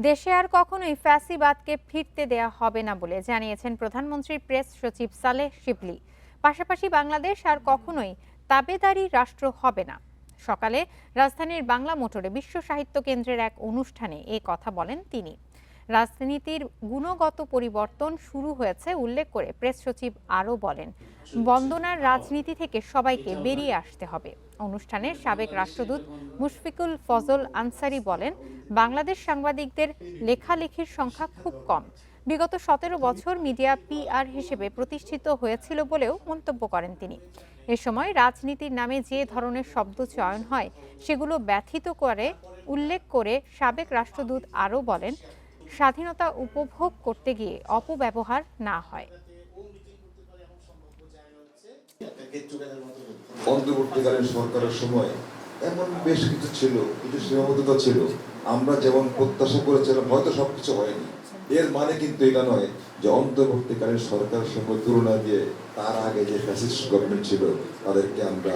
দেশে আর কখনোই ফ্যাসিবাদকে ফিরতে দেয়া হবে না বলে জানিয়েছেন প্রধানমন্ত্রীর প্রেস সচিব সালেহ শিবলি। পাশাপাশি বাংলাদেশ আর কখনোই তাবেদারি রাষ্ট্র হবে না। সকালে রাজধানীর বাংলা মোটরে বিশ্ব সাহিত্য কেন্দ্রের এক অনুষ্ঠানে এ কথা বলেন তিনি। রাজনীতির গুণগত পরিবর্তন শুরু হয়েছে উল্লেখ করে প্রেস সচিব আরও বলেন, বন্দনার রাজনীতি থেকে সবাইকে বেরিয়ে আসতে হবে। অনুষ্ঠানে সাবেক রাষ্ট্রদূত মুশফিকুল ফজল আনসারি বলেন, বাংলাদেশ সাংবাদিকদের লেখালেখির সংখ্যা খুব কম। বিগত 17 বছর মিডিয়া পিআর হিসেবে প্রতিষ্ঠিত হয়েছিল বলেও মন্তব্য করেন তিনি। এ সময় রাজনীতির নামে যে ধরনের শব্দ চয়ন হয় সেগুলো ব্যথিত করে উল্লেখ করে সাবেক রাষ্ট্রদূত আরও বলেন, স্বাধীনতা উপভোগ করতে গিয়ে অপব্যবহার না হয়। অন্তর্বর্তীকালীন সরকারের সময় এমন বেশ কিছু ছিল, কিছু সীমাবদ্ধতা ছিল। আমরা যেমন প্রত্যাশা করেছিলাম হয়তো সবকিছু হয়নি। এর মানে কিন্তু এটা নয় যে অন্তর্বর্তীকালীন সরকারের সঙ্গে তুলনা দিয়ে তার আগে যে ফ্যাসিস্ট গভর্নমেন্ট ছিল তাদেরকে আমরা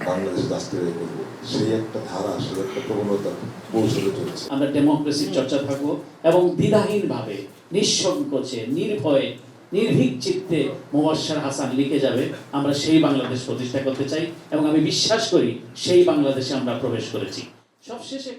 বাংলাদেশে রাষ্ট্রে করবো, সেই একটা ধারা, সেই একটা প্রবণতা কৌশলে চলছে। আমরা ডেমোক্রেসির চর্চা থাকবো এবং দ্বিধাহীনভাবে নিঃসংকোচে নির্ভয়ে নির্ভীক চিত্তে মোবাশ্বের হাসান লিখে যাবে, আমরা সেই বাংলাদেশ প্রতিষ্ঠা করতে চাই এবং আমি বিশ্বাস করি সেই বাংলাদেশে আমরা প্রবেশ করেছি। সবশেষে